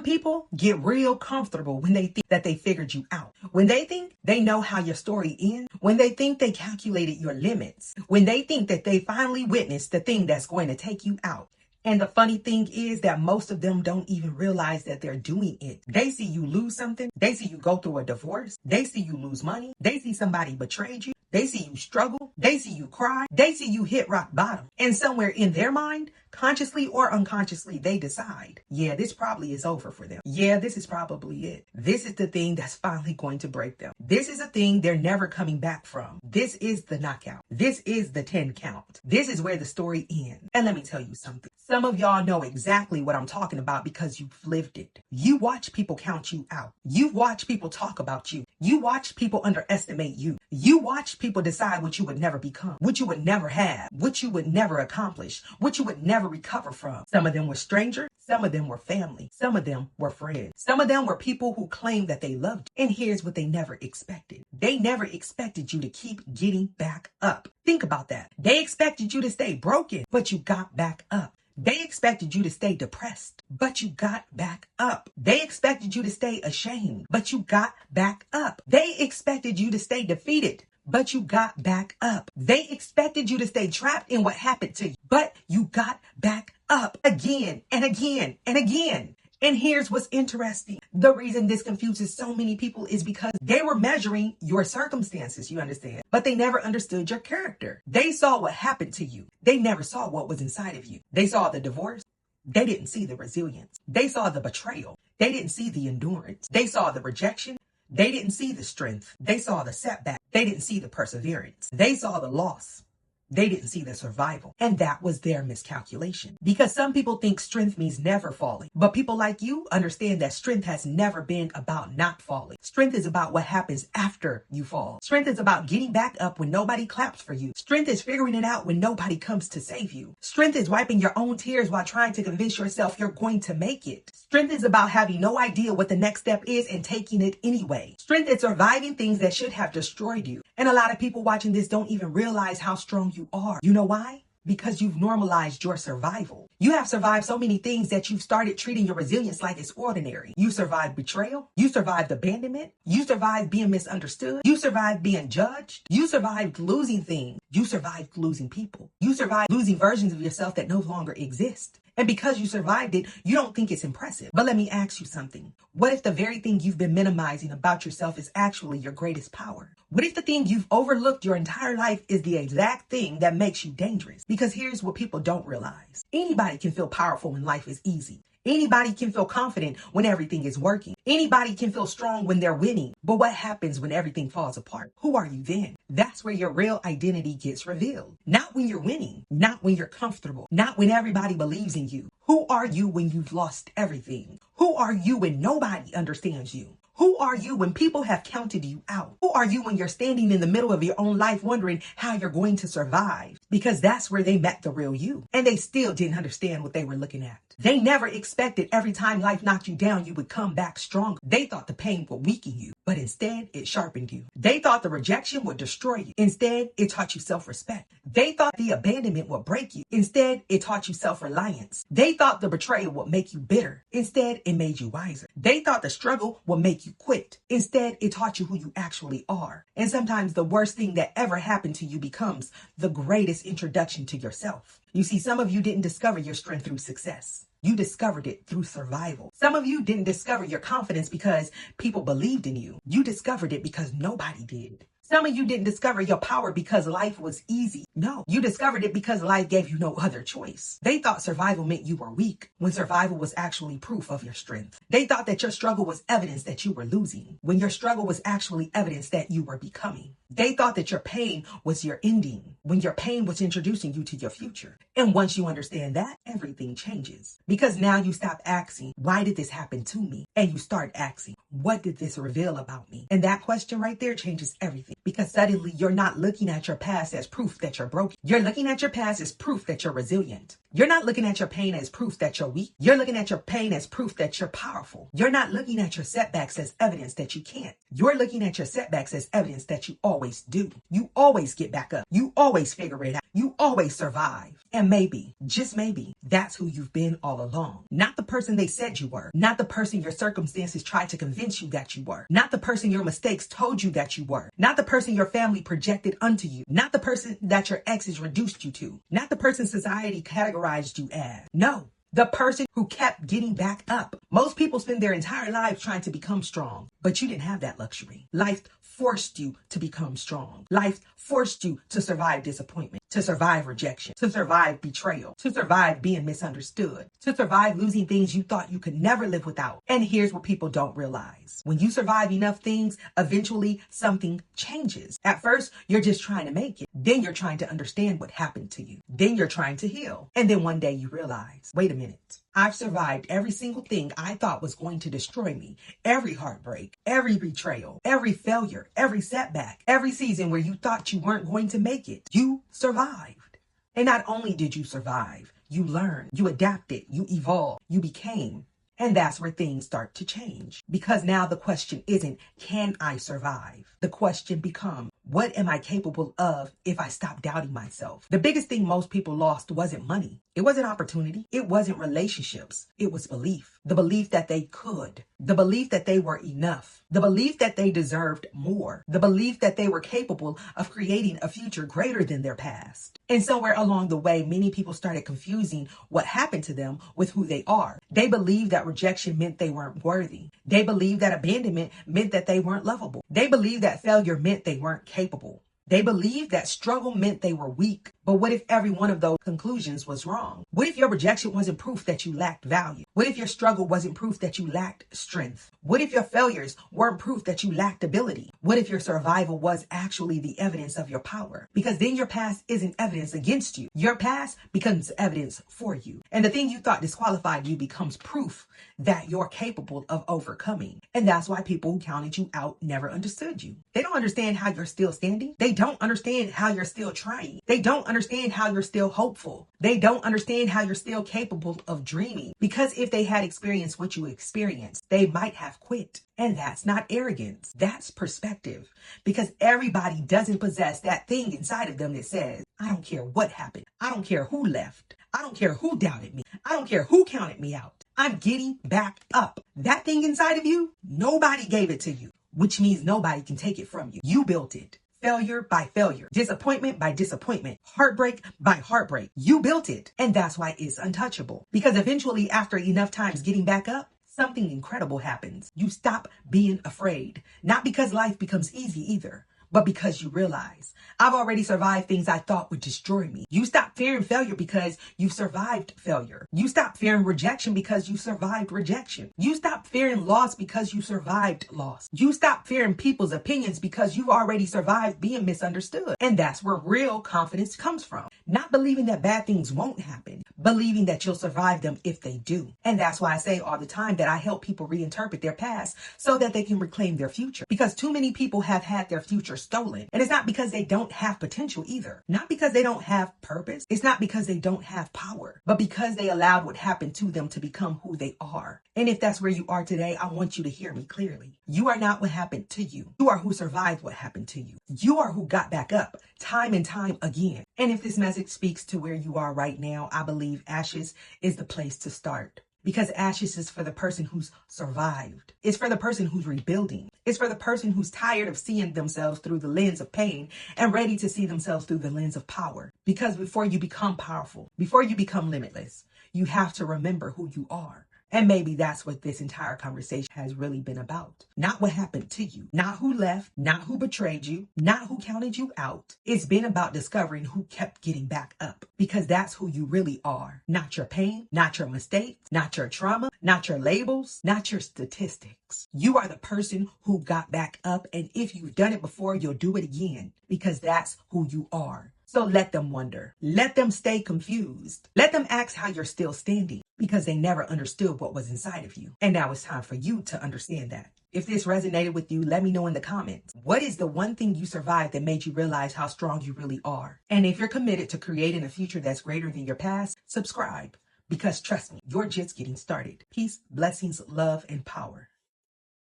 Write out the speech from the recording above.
people get real comfortable when they think that they figured you out. When they think they know how your story ends. When they think they calculated your limits. When they think that they finally witnessed the thing that's going to take you out. And the funny thing is that most of them don't even realize that they're doing it. They see you lose something. They see you go through a divorce. They see you lose money. They see somebody betrayed you. They see you struggle. They see you cry. They see you hit rock bottom. And somewhere in their mind, consciously or unconsciously, they decide, yeah, this probably is over for them. Yeah, this is probably it. This is the thing that's finally going to break them. This is a thing they're never coming back from. This is the knockout. This is the 10 count. This is where the story ends. And let me tell you something. Some of y'all know exactly what I'm talking about because you've lived it. You watch people count you out. You watch people talk about you. You watch people underestimate you. You watch people decide what you would never become, what you would never have, what you would never accomplish, what you would never recover from. Some of them were strangers. Some of them were family. Some of them were friends. Some of them were people who claimed that they loved you. And here's what they never expected. They never expected you to keep getting back up. Think about that. They expected you to stay broken, but you got back up. They expected you to stay depressed, but you got back up. They expected you to stay ashamed, but you got back up. They expected you to stay defeated, but you got back up. They expected you to stay trapped in what happened to you, but you got back up again and again and again. And here's what's interesting. The reason this confuses so many people is because they were measuring your circumstances, you understand? But they never understood your character. They saw what happened to you. They never saw what was inside of you. They saw the divorce. They didn't see the resilience. They saw the betrayal. They didn't see the endurance. They saw the rejection. They didn't see the strength. They saw the setback. They didn't see the perseverance. They saw the loss. They didn't see the survival. And that was their miscalculation. Because some people think strength means never falling. But people like you understand that strength has never been about not falling. Strength is about what happens after you fall. Strength is about getting back up when nobody claps for you. Strength is figuring it out when nobody comes to save you. Strength is wiping your own tears while trying to convince yourself you're going to make it. Strength is about having no idea what the next step is and taking it anyway. Strength is surviving things that should have destroyed you. And a lot of people watching this don't even realize how strong you are. You know why? Because you've normalized your survival. You have survived so many things that you've started treating your resilience like it's ordinary. You survived betrayal. You survived abandonment. You survived being misunderstood. You survived being judged. You survived losing things. You survived losing people. You survived losing versions of yourself that no longer exist. And because you survived it, you don't think it's impressive. But let me ask you something. What if the very thing you've been minimizing about yourself is actually your greatest power? What if the thing you've overlooked your entire life is the exact thing that makes you dangerous? Because here's what people don't realize. Anybody can feel powerful when life is easy. Anybody can feel confident when everything is working. Anybody can feel strong when they're winning. But what happens when everything falls apart? Who are you then? That's where your real identity gets revealed. Not when you're winning. Not when you're comfortable. Not when everybody believes in you. Who are you when you've lost everything? Who are you when nobody understands you? Who are you when people have counted you out? Who are you when you're standing in the middle of your own life wondering how you're going to survive? Because that's where they met the real you. And they still didn't understand what they were looking at. They never expected every time life knocked you down, you would come back stronger. They thought the pain would weaken you, but instead it sharpened you. They thought the rejection would destroy you. Instead, it taught you self-respect. They thought the abandonment would break you. Instead, it taught you self-reliance. They thought the betrayal would make you bitter. Instead, it made you wiser. They thought the struggle would make you quit. Instead, it taught you who you actually are. And sometimes the worst thing that ever happened to you becomes the greatest introduction to yourself. You see, some of you didn't discover your strength through success. You discovered it through survival. Some of you didn't discover your confidence because people believed in you. You discovered it because nobody did. Some of you didn't discover your power because life was easy. No, you discovered it because life gave you no other choice. They thought survival meant you were weak when survival was actually proof of your strength. They thought that your struggle was evidence that you were losing when your struggle was actually evidence that you were becoming. They thought that your pain was your ending when your pain was introducing you to your future. And once you understand that, everything changes. Because now you stop asking, why did this happen to me? And you start asking, what did this reveal about me? And that question right there changes everything. Because suddenly you're not looking at your past as proof that you're broken. You're looking at your past as proof that you're resilient. You're not looking at your pain as proof that you're weak. You're looking at your pain as proof that you're powerful. You're not looking at your setbacks as evidence that you can't. You're looking at your setbacks as evidence that you always do. You always get back up. You always figure it out. You always survive. And maybe, just maybe, that's who you've been all along. Not the person they said you were. Not the person your circumstances tried to convince you that you were. Not the person your mistakes told you that you were. Not the person your family projected unto you. Not the person that your exes reduced you to. Not the person society categorized you as. No. The person who kept getting back up. Most people spend their entire lives trying to become strong, but you didn't have that luxury. Life forced you to become strong. Life forced you to survive disappointment, to survive rejection, to survive betrayal, to survive being misunderstood, to survive losing things you thought you could never live without. And here's what people don't realize. When you survive enough things, eventually something changes. At first, you're just trying to make it. Then you're trying to understand what happened to you. Then you're trying to heal. And then one day you realize, wait a minute. I've survived every single thing I thought was going to destroy me. Every heartbreak, every betrayal, every failure, every setback, every season where you thought you weren't going to make it. You survived. And not only did you survive, you learned, you adapted, you evolved, you became. And that's where things start to change. Because now the question isn't, can I survive? The question becomes, what am I capable of if I stop doubting myself? The biggest thing most people lost wasn't money. It wasn't opportunity. It wasn't relationships. It was belief. The belief that they could. The belief that they were enough. The belief that they deserved more. The belief that they were capable of creating a future greater than their past. And somewhere along the way, many people started confusing what happened to them with who they are. They believed that rejection meant they weren't worthy. They believed that abandonment meant that they weren't lovable. They believed that failure meant they weren't capable. They believed that struggle meant they were weak. But what if every one of those conclusions was wrong? What if your rejection wasn't proof that you lacked value? What if your struggle wasn't proof that you lacked strength? What if your failures weren't proof that you lacked ability? What if your survival was actually the evidence of your power? Because then your past isn't evidence against you. Your past becomes evidence for you. And the thing you thought disqualified you becomes proof that you're capable of overcoming. And that's why people who counted you out never understood you. They don't understand how you're still standing. They don't understand how you're still trying. They don't understand how you're still hopeful. They don't understand how you're still capable of dreaming. Because if they had experienced what you experienced, they might have quit. And that's not arrogance. That's perspective. Because everybody doesn't possess that thing inside of them that says, I don't care what happened. I don't care who left. I don't care who doubted me. I don't care who counted me out. I'm getting back up. That thing inside of you, nobody gave it to you, which means nobody can take it from you. You built it. Failure by failure, disappointment by disappointment, heartbreak by heartbreak. You built it. And that's why it's untouchable. Because eventually, after enough times getting back up, something incredible happens. You stop being afraid. Not because life becomes easy either, but because you realize, I've already survived things I thought would destroy me. You stop fearing failure because you survived failure. You stop fearing rejection because you survived rejection. You stop fearing loss because you survived loss. You stop fearing people's opinions because you've already survived being misunderstood. And that's where real confidence comes from. Not believing that bad things won't happen, believing that you'll survive them if they do. And that's why I say all the time that I help people reinterpret their past so that they can reclaim their future. Because too many people have had their future stolen. And it's not because they don't have potential either. Not because they don't have purpose. It's not because they don't have power, but because they allowed what happened to them to become who they are. And if that's where you are today, I want you to hear me clearly. You are not what happened to you. You are who survived what happened to you. You are who got back up time and time again. And if this message speaks to where you are right now, I believe ashes is the place to start. Because ashes is for the person who's survived. It's for the person who's rebuilding. It's for the person who's tired of seeing themselves through the lens of pain and ready to see themselves through the lens of power. Because before you become powerful, before you become limitless, you have to remember who you are. And maybe that's what this entire conversation has really been about. Not what happened to you, not who left, not who betrayed you, not who counted you out. It's been about discovering who kept getting back up, because that's who you really are. Not your pain, not your mistakes, not your trauma, not your labels, not your statistics. You are the person who got back up. And if you've done it before, you'll do it again, because that's who you are. So let them wonder. Let them stay confused. Let them ask how you're still standing, because they never understood what was inside of you. And now it's time for you to understand that. If this resonated with you, let me know in the comments. What is the one thing you survived that made you realize how strong you really are? And if you're committed to creating a future that's greater than your past, subscribe. Because trust me, you're just getting started. Peace, blessings, love, and power.